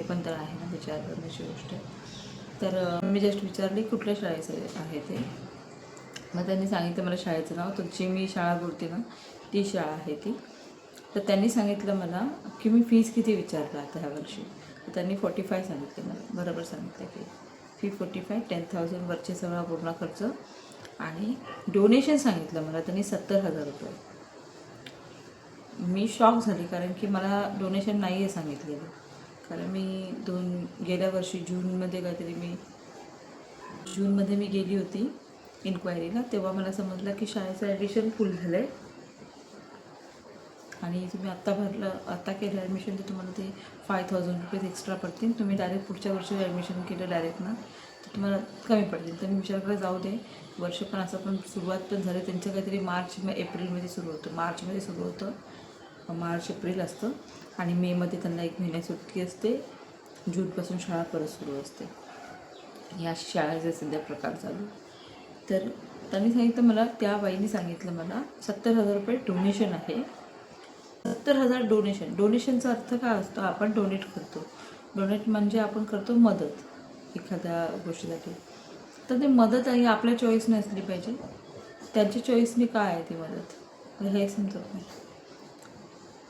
पण तर आहे ना विचार करण्याची गोष्ट. तर मी जस्ट विचारली कुठल्या शाळेचं आहे ते. मग त्यांनी सांगितलं मला शाळेचं नाव, तुमची मी शाळा बोलते ना ती शाळा आहे ती. तर त्यांनी सांगितलं मला की मी फीज किती विचारलं आता ह्या वर्षी. तर त्यांनी 45 सांगितलं मला, बरोबर सांगितलं की फी 45, 10,000 वरचे सगळा पूर्ण खर्च. आणि डोनेशन सांगितलं मला त्यांनी 70,000 रुपये. मी शॉक झाली कारण की मला डोनेशन नाही आहे सांगितलेलं. कारण मी गेल्या वर्षी जूनमध्ये मी गेली होती इन्क्वायरीला, तेव्हा मला समजलं की शाळेचं ॲडमिशन फुल झालं आहे आणि तुम्ही आत्ता केलं ॲडमिशन तर तुम्हाला ते 5,000 रुपीज एक्स्ट्रा पडतील. तुम्ही डायरेक्ट पुढच्या वर्षी ॲडमिशन केलं डायरेक्ट ना तर तुम्हाला कमी पडतील. तर मी विचार करत जाऊ दे, वर्ष पण असं पण सुरुवात पण झाली त्यांचं काहीतरी एप्रिलमध्ये सुरू होतं, मार्चमध्ये सुरू होतं, मार्च एप्रिल असतं आणि मेमध्ये त्यांना 1 महिन्याची सुट्टी असते. जूनपासून शाळा परत सुरू असते. या शाळेचे सध्या प्रकार चालू. तर त्यांनी सांगितलं मला, त्या बाईने सांगितलं मला 70,000 रुपये डोनेशन आहे. 70,000 डोनेशनचा अर्थ काय असतो, आपण डोनेट करतो. डोनेट म्हणजे आपण करतो मदत एखाद्या गोष्टीसाठी. तर ती मदत ही आपल्या चॉईसने असली पाहिजे. त्यांच्या चॉईसने काय आहे ती मदत, मला हे समजत नाही.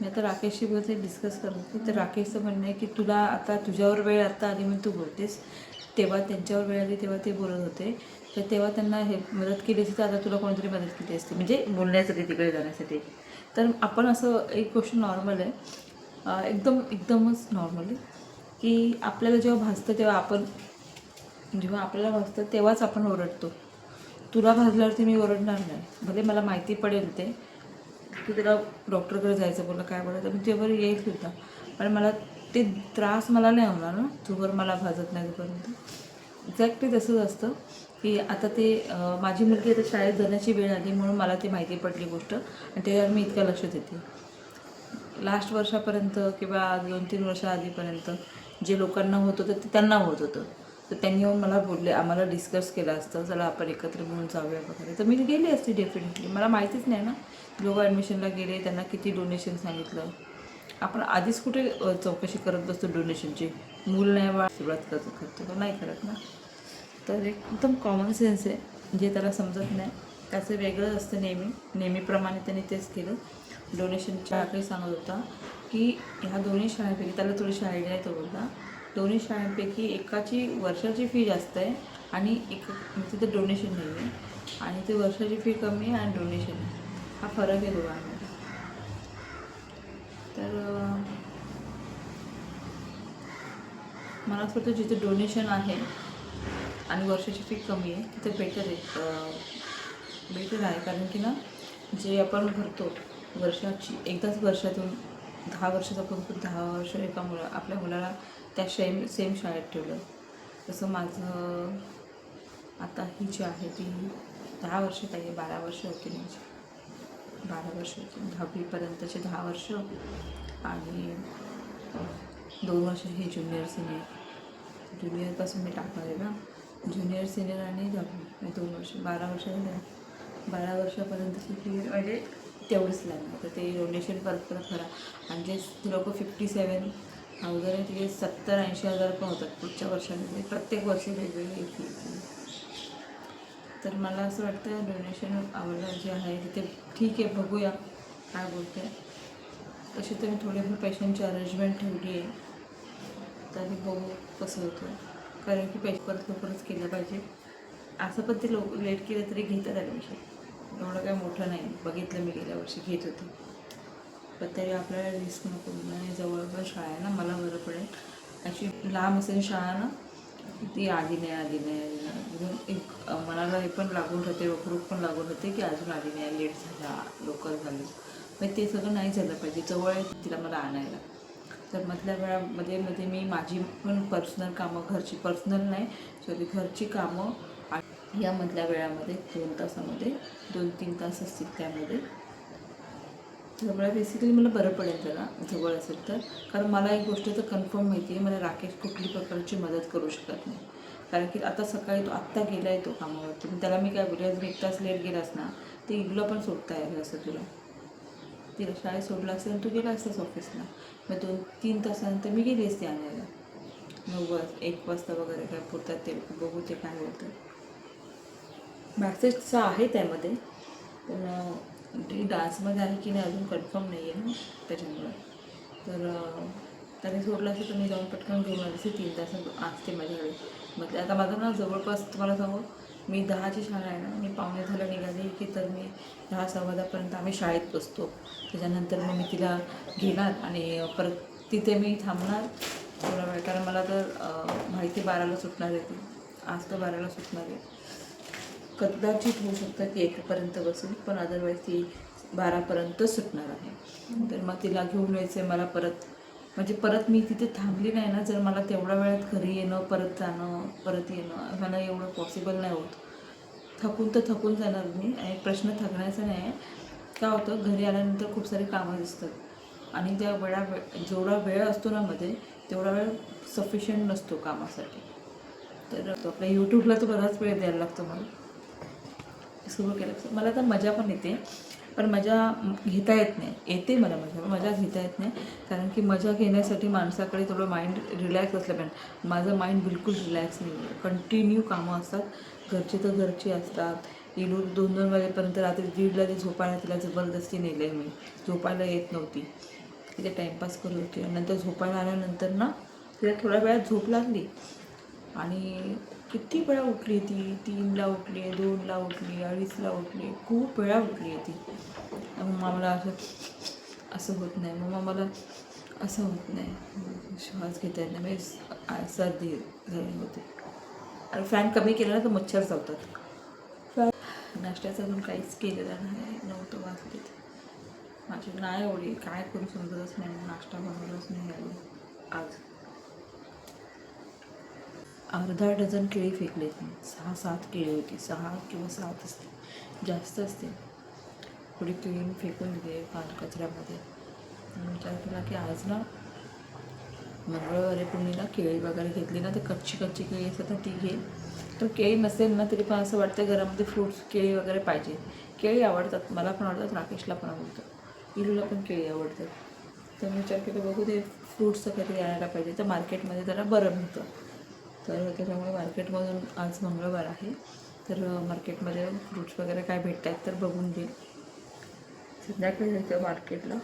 मी आता राकेशशी बोलते, डिस्कस करत होते. तर राकेशचं म्हणणं आहे की तुला आता तुझ्यावर वेळ आता आली म्हणून तू बोलतेस, तेव्हा त्यांच्यावर वेळ आली तेव्हा ते बोलत होते. तर तेव्हा त्यांना हे मदत केली असती तर आता तुला कोणीतरी मदत केली असते, म्हणजे बोलण्यासाठी तिकडे जाण्यासाठी. तर आपण असं एक गोष्ट नॉर्मल आहे, एकदमच नॉर्मली, की आपल्याला जेव्हा भासतं जेव्हा आपल्याला भासतं तेव्हाच आपण ओरडतो. तुला भाजल्यावरती मी ओरडणार नाही, भले मला माहिती पडेल ते की त्याला डॉक्टरकडे जायचं बोललं काय बोलायचं मी तेव्हा येईल सुद्धा, पण मला ते त्रास मला नाही होणार ना जोवर मला भाजत नाही तोपर्यंत. एक्झॅक्टली तसंच असतं की आता माझी मुलगी आता शाळेत जाण्याची वेळ आली म्हणून मला ती माहिती पडली गोष्ट आणि त्याच्यावर मी इतकं लक्ष देते. लास्ट वर्षापर्यंत किंवा 2-3 वर्ष आधीपर्यंत जे लोकांना होत होतं ते त्यांना होत होतं. तर त्यांनी येऊन मला बोलले, आम्हाला डिस्कस केलं असतं, चला आपण एकत्र मिळून जाऊया वगैरे, तर मी गेली असती डेफिनेटली. मला माहितीच नाही ना लोक ॲडमिशनला गेले त्यांना किती डोनेशन सांगितलं. आपण आधीच कुठे चौकशी करत बसतो डोनेशनची. मूल नाही बाळ सुरुवात करतो नाही करत ना. तर एकदम कॉमन सेन्स आहे, जे त्याला समजत नाही त्याचं वेगळं असतं. नेहमीप्रमाणे त्यांनी तेच केलं. डोनेशनच्या काही सांगत होता की ह्या दोन्ही शाळेपैकी, त्याला थोडीशी आयडिया आहे तो बोलला, दोन्ही शाळांपैकी एकाची वर्षाची फी जास्त आहे आणि तिथं डोनेशन नाही आहे, आणि ती वर्षाची फी कमी आहे आणि डोनेशन आहे. हा फरक आहे दोघांमध्ये. तर मला असं वाटतं जिथे डोनेशन आहे आणि वर्षाची फी कमी आहे तिथे बेटर आहे. कारण की ना जे आपण भरतो वर्षाची, एकदाच वर्षातून 10 वर्षाचा भरतो, 10 वर्ष आपल्या मुलाला त्या सेम शाळेत ठेवलं. तसं माझं आता ही जी आहे ती 10 वर्षात आहे, 12 वर्ष होती माझी, 12 वर्ष होती, 10वीपर्यंतचे 10 वर्ष आणि 2 वर्ष हे ज्युनियरपासून मी टाकणार आहे ना, ज्युनियर सिनियर आणि 10वी 2 वर्ष, 12 वर्ष झाले. 12 वर्षापर्यंतची फी म्हणजे तेवढंच लागणार. तर ते डोनेशन परत करा. आणि जे लोक 57,000 आहे तिथे 70-80,000 पण होतात पुढच्या वर्षामध्ये, प्रत्येक वर्षी वेगवेगळी फी. तर मला असं वाटतं डोनेशन आवडलं जे आहे तिथे ठीक आहे, बघूया काय बोलते. तशी तर मी थोडीफार पैशांची अरेंजमेंट ठेवली आहे, तरी बघू कसं होतं. कारण की पैसे परत लवकरच केलं पाहिजे. असं पण ते लेट केलं तरी घेतात ॲडमिशन, एवढं काय मोठं नाही. बघितलं मी गेल्या वर्षी घेत होते, पण तरी आपल्याला रिस्क नको. आणि जवळपास शाळा आहे ना, मला बरं पडेल. अशी लांब असेल शाळा ना, ती आली नाही एक मनाला हे पण लागून राहते, रोखरूप पण लागून राहते की अजून आली नाही, लेट झाला, लोकल झाली. पण ते सगळं नाही झालं पाहिजे. जवळ तिला मला आणायला. तर मधल्या वेळामध्ये मी माझी पण पर्सनल कामं, घरची कामं या मधल्या वेळामध्ये 2 तासामध्ये 2-3 तास असतील त्यामध्ये. त्यामुळे बेसिकली मला बरं पडेल त्याला जवळ असेल तर. कारण मला एक गोष्ट तर कन्फर्म माहिती आहे, मला राकेश कुठली प्रकारची मदत करू शकत नाही. कारण की आता सकाळी तो आत्ता गेला आहे तो कामावरती, त्याला मी काय बोलले, अजून 1 तास लेट गेलास ना ते इगूला पण सोडता येईल असं तिला शाळेत सोडलं असेल तू गेला असतास ऑफिसला, मग 2-3 तासानंतर मी गेली असते आणायला. 1 वाजता वगैरे काय पुरतात ते बघू, ते काय बोलतात. मॅसेजचं आहे त्यामध्ये, पण ती डान्समध्ये आहे की नाही अजून कन्फर्म नाही आहे ना, त्याच्यामुळं. तर त्याने सोडलं असेल तर मी जाऊन पटकन घेऊन आले असे. 3 तास असते माझ्याकडे. मग आता माझं ना जवळपास तुम्हाला सांगू, मी 10ची शाळा आहे ना, मी 9:45 निघाली की तर मी 10 सव्वा 10पर्यंत आम्ही शाळेत बसतो. त्याच्यानंतर मग मी तिला घेणार आणि परत तिथे मी थांबणार थोडा वेळ, कारण मला तर माहिती 12ला सुटणार आहे ती. आज तर 12ला सुटणार आहे. कदाचित होऊ शकतं की 1पर्यंत बसेल, पण अदरवाईज ती 12पर्यंत सुटणार आहे. तर मग तिला घेऊन यायचं आहे मला परत. म्हणजे परत मी तिथे थांबली नाही ना, जर मला तेवढ्या वेळात घरी येणं, परत जाणं, परत येणं मला एवढं पॉसिबल नाही होत. थकून तर थकून जाणार मी. आणि प्रश्न थकण्याचा नाही आहे. काय होतं, घरी आल्यानंतर खूप सारी कामं दिसतात आणि त्या जेवढा वेळ असतो ना मध्ये, तेवढा वेळ सफिशियंट नसतो कामासाठी. तर आपल्या यूट्यूबला तर बराच वेळ द्यायला लागतो मला. सुरू केलं मला तर मजा पण येते, पण मजा घेता येत नाही. येते मला मजा घेता येत नाही, कारण की मजा घेण्यासाठी माणसाकडे थोडं माइंड रिलॅक्स असलं पाहिजे. माझं माइंड बिलकुल रिलॅक्स नाही आहे. कंटिन्यू कामं असतात, घरचे तर घरची असतात. इलू 2-2 वाजेपर्यंत रात्री 1:30ला ती झोपायला तिला जबरदस्ती नेलं आहे मी. झोपायला येत नव्हती, तिथे टाईमपास करत होती. नंतर झोपायला आल्यानंतर ना तिला थोड्या वेळात झोप लागली आणि किती वेळा उठली ती. 3ला उठली, 2ला उठली, 2:30ला उठली, खूप वेळा उठली आहे ती. मग मला असं होत नाही. मग मला असं होत नाही, श्वास घेता येत नाही, म्हणजे सर्दी झाली होती. आणि फॅन कमी केला ना तर मच्छर चावतात. नाश्त्याचं अजून काहीच केलेलं नाही. 9 वाजलेत. माझी नाही एवढी काय करू समजतच नाही. नाश्ता बनवलाच नाही आज. अर्धा डझन केळी फेकलेत मी. 6-7 केळी होती. 6 किंवा 7 असते, जास्त असते. थोडी केळी फेकून दिली कचऱ्यामध्ये. विचार केला की आज ना मंगळवारी पुणीला केळी वगैरे घेतली ना, तर कच्ची केळी असतात ना ती घे. तर केळी नसेल ना तरी पण असं वाटतं घरामध्ये फ्रूट्स केळी वगैरे पाहिजे. केळी आवडतात, मला पण आवडतात, राकेशला पण आवडतं, इलूला पण केळी आवडतात. तर मी विचार केला बघू ते फ्रूट्सचं काहीतरी आणायला पाहिजे, तर मार्केटमध्ये जरा बरं मिळतं. तर त्याच्यामुळे मार्केटमधून आज मंगळवार आहे, तर मार्केटमध्ये फ्रूट्स वगैरे काय भेटत आहेत तर बघून घे. संध्याकाळी जायचं मार्केटला.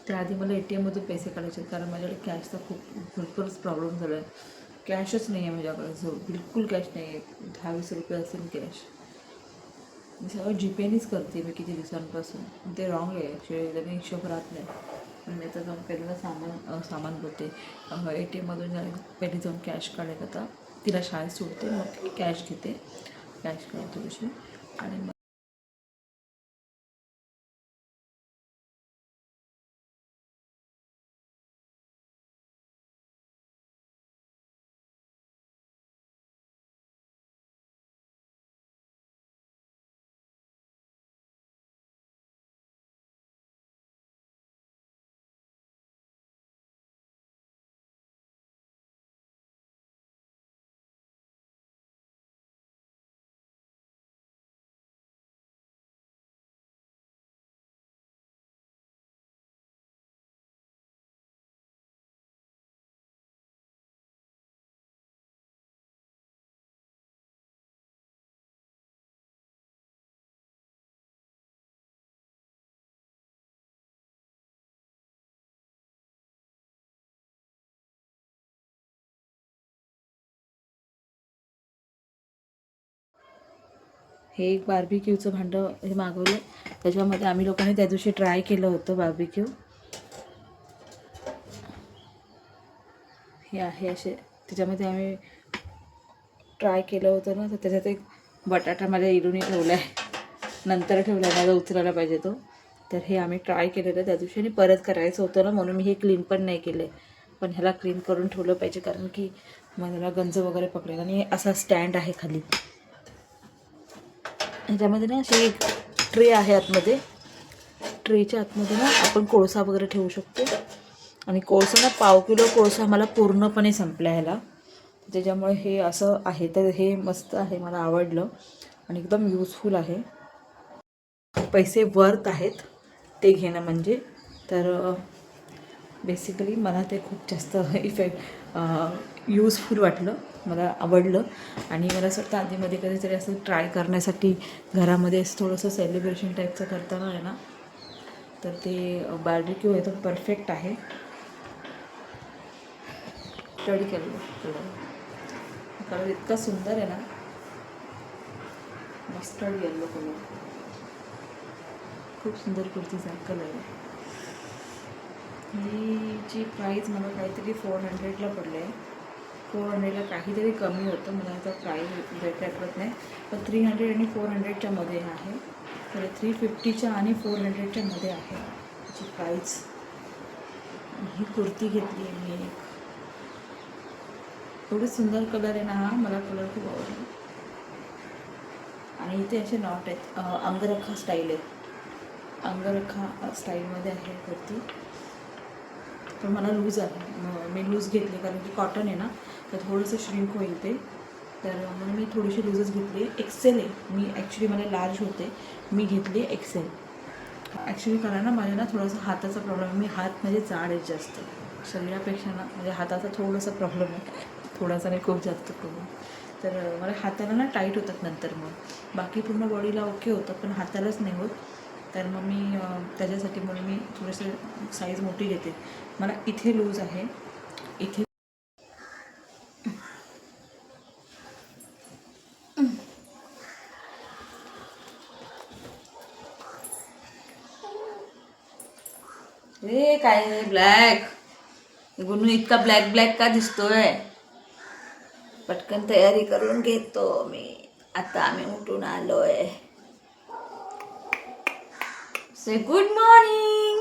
त्याआधी मला ATMमधून पैसे काढायचे, कारण माझ्याकडे कॅशचा भरपूरच प्रॉब्लेम झाला आहे. कॅशच नाही आहे माझ्याकडे, बिलकुल कॅश नाही आहे. 10-20 रुपये असेल कॅश. मी सगळं जीपेनीच करते मी किती दिवसांपासून. ते रॉंग आहे ॲक्च्युली, त्याने हिशोब राहत नाही. पण मी आता जाऊन पहिल्यांदा सामान बोलते ATMमधून पहिले जाऊन कॅश काढायला. आता तिला शाळेत सोडते, मग कॅश घेते, कॅश काढते थोडीशी. आणि मग हे एक बार्बिक्यूचं भांडं हे मागवलं. त्याच्यामध्ये आम्ही लोकांनी त्या दिवशी ट्राय केलं होतं बार्बिक्यू. हे आहे असे, त्याच्यामध्ये आम्ही ट्राय केलं होतं ना, तर त्याच्यात एक बटाटा माझ्या इलूने ठेवला आहे, नंतर ठेवला आहे, माझा उचलायला पाहिजे तो. तर हे आम्ही ट्राय केलेलं त्या दिवशी आणि परत करायचं होतं ना, म्हणून मी हे क्लीन पण नाही केलं आहे. पण ह्याला क्लीन करून ठेवलं पाहिजे, कारण की मला गंज वगैरे पकडेल. आणि असा स्टँड आहे खाली, ह्याच्यामध्ये ना अशी एक ट्रे आहे आतमध्ये. ट्रेच्या आतमध्ये ना आपण कोळसा वगैरे ठेवू शकतो. आणि कोळसा ना 1/2 किलो कोळसा मला पूर्णपणे संपला ह्याला, त्याच्यामुळे हे असं आहे. तर हे मस्त आहे, मला आवडलं आणि एकदम यूजफुल आहे. पैसे वर्थ आहेत ते घेणं म्हणजे. तर बेसिकली मला ते खूप जास्त युजफुल वाटलं, मला आवडलं. आणि मला असं वाटतं आधीमध्ये कधीतरी असं ट्राय करण्यासाठी घरामध्ये असं थोडंसं सेलिब्रेशन टाईपचं करताना आहे ना, तर ते बार्बिक्यू आहे तर परफेक्ट आहे. स्टडी केलं कलर इतका सुंदर आहे ना, मस्टर्ड येल्लो कलर, खूप सुंदर कुर्तीचा कलर आहे. हिची प्राईस मला काहीतरी 400ला पडलं आहे. 400ला काहीतरी कमी होतं, मला आता प्राईस एक्झॅक्ट आठवत नाही, पण 300 आणि 400च्या मध्ये आहे. तर 350च्या आणि 400च्या मध्ये आहे हिची प्राईस. ही कुर्ती घेतली आहे मी एक. एवढं सुंदर कलर आहे ना हा, मला कलर खूप आवडला. आणि इथे असे नॉट आहेत, अंगरखा स्टाईल आहे, अंगरखा स्टाईलमध्ये आहे कुर्ती. पण मला लूज आहे, मी लूज घेतली कारण की कॉटन आहे ना, तर थोडंसं श्रिंक होईल ते, तर म्हणून मी थोडीशी लूजच घेतली आहे. एक्सेल आहे, मी ॲक्च्युली मला लार्ज होते, मी घेतली आहे एक्सेल. ॲक्च्युली कारण ना माझ्या ना थोडासा हाताचा प्रॉब्लेम आहे, मी हात म्हणजे जाड आहे जास्त, शरीरापेक्षा ना माझ्या हाताचा थोडासा प्रॉब्लेम आहे, थोडासा नाही खूप जास्त प्रॉब्लेम. तर मला हाताला ना टाईट होतात नंतर, मग बाकी पूर्ण बॉडीला ओके होतं पण हातालाच नाही होत. तर मग मी त्याच्यासाठी म्हणून मी थोडंसं साईज मोठी घेते. मला इथे लूज आहे, इथे रे काय आहे ब्लॅक, गुन्नू इतका ब्लॅक ब्लॅक का दिसतोय? पटकन तयारी करून घेतो मी, आता आम्ही उठून आलोय. Say good morning.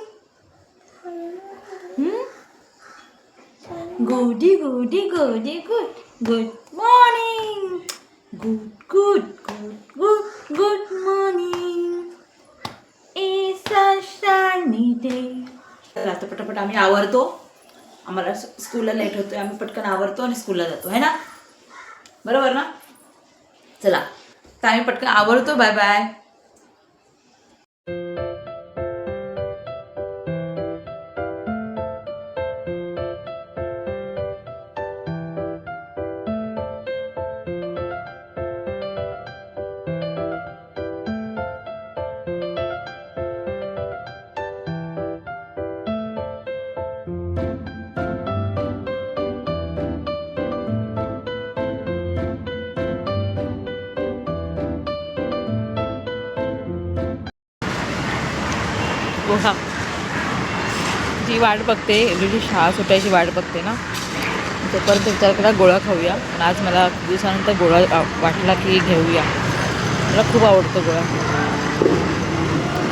Goody goody goody good good morning, good good good good good morning. It's a sunny day. तर आता पटापट आम्ही आवरतो, आम्हाला स्कूलला लेट होतोय, आम्ही पटकन आवरतो आणि स्कूलला जातो, है ना? बरोबर ना? चला तर आम्ही पटकन आवरतो. Bye bye. गोळा जी वाट बघते, जी शाळा सुटायची वाट बघते ना, तोपर्यंत विचार करा गोळा खाऊया. पण आज मला खूप दिवसानंतर गोळा वाटला की घेऊया. मला खूप आवडतो गोळा,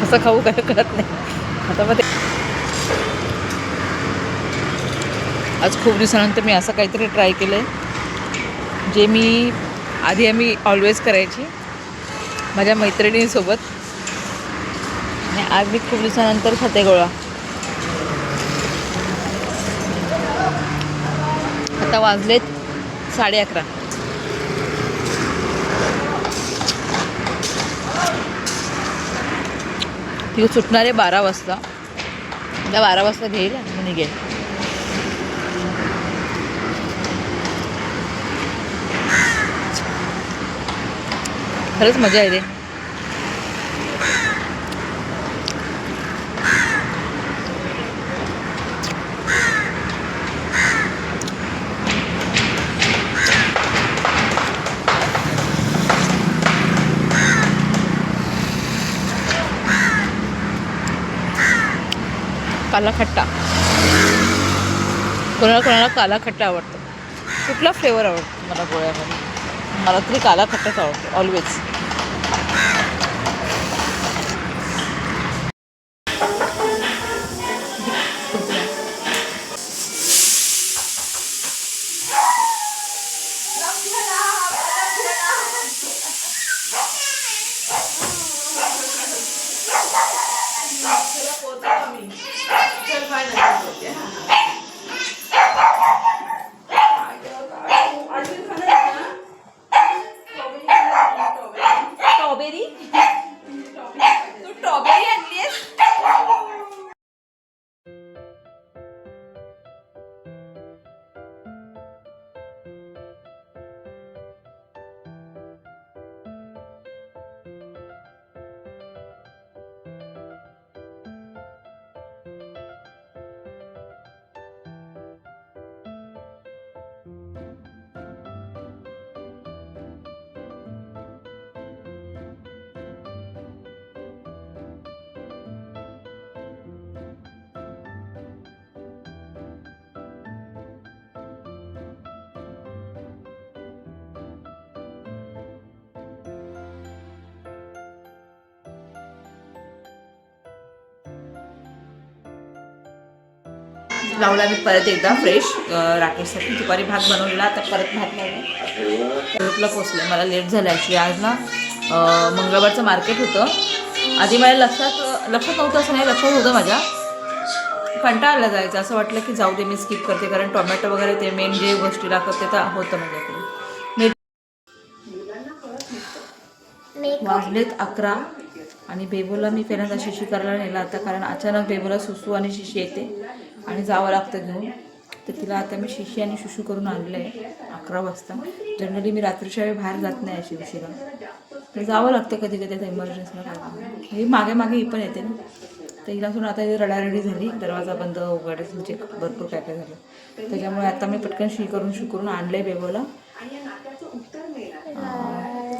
कसं खाऊ काय कळत नाही. आता मग आज खूप दिवसानंतर मी असं काहीतरी ट्राय केलं आहे, जे मी आम्ही ऑलवेज करायची माझ्या मैत्रिणींसोबत, आणि आज मी खूप दिवसानंतर खाते गोळा. आता वाजलेत 11:30. ती सुटणार आहे 12 वाजता. त्या 12 वाजता घेईल आणि निघेल. खरंच मजा येते. काला खट्टा, कोणाला कोणाला काला खट्टा आवडतो. कुठला फ्लेवर आवडतो मला गोळ्यामध्ये? मला तरी काला खट्टाच आवडतो ऑलवेज. लावला मी परत एकदा फ्रेश राकेशसाठी. दुपारी भात बनवलेला, आता परत भात लावला. ग्रुपला पोचले. मला लेट झालं ॲक्च्युली. आज ना मंगळवारचं मार्केट होतं. आधी माझ्या लक्षात नव्हतं असं नाही, लक्षात होतं माझ्या. कंटाळा जायचं, असं वाटलं की जाऊ दे मी स्किप करते, कारण टोमॅटो वगैरे ते मेन जे गोष्टी लागतात ते तर होतं माझ्याकडे. वाजलेत 11 आणि बेबोला मी पहिल्यांदा शिशी करायला नेला आता, कारण अचानक बेबोला सुसू आणि शिशी येते आणि जावं लागतं घेऊन. तर तिला आता मी शिशी आणि सुसू करून आणलं आहे 11 वाजता. जनरली मी रात्रीच्या वेळी बाहेर जात नाही अशी उशिरा, तर जावं लागतं कधी कधी आता इमर्जन्सीला. काय ही मागे मागे ही पण येते ना, तर हिला सोडून आता रडारडी झाली, दरवाजा बंद उघडायचं म्हणजे भरपूर काय काय झालं. त्याच्यामुळे आता मी पटकन शू करून आणलं आहे बेबोला.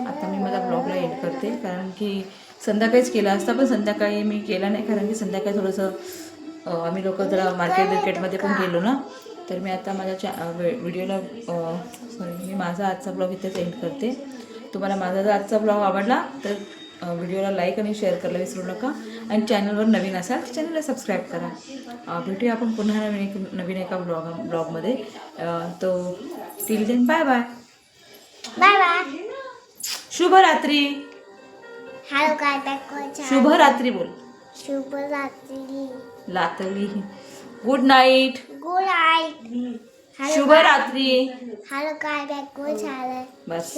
आता मी माझा ब्लॉगला एंड करते, कारण की संध्याकाळीच केला असता, पण संध्याकाळी मी केला नाही, कारण की संध्याकाळी थोडंसं आम्ही लोक जरा मार्केटमध्ये पण गेलो ना. तर मी आता माझ्या व्हिडिओला मी माझा आजचा ब्लॉग इथेच एंड करते. तुम्हाला माझा जर आजचा ब्लॉग आवडला तर व्हिडिओला लाईक आणि शेअर करायला विसरू नका, आणि चॅनलवर नवीन असाल तर चॅनलला सबस्क्राईब करा. भेटूया आपण पुन्हा नवीन एका ब्लॉगमध्ये. तो till then bye bye. Bye bye. शुभरात्री. हॅलो काय शुभरात्री बोल. शुभरात्री. लातली. Good night. Good night. शुभरात्री. हॅलो काय बॅक झालं बस.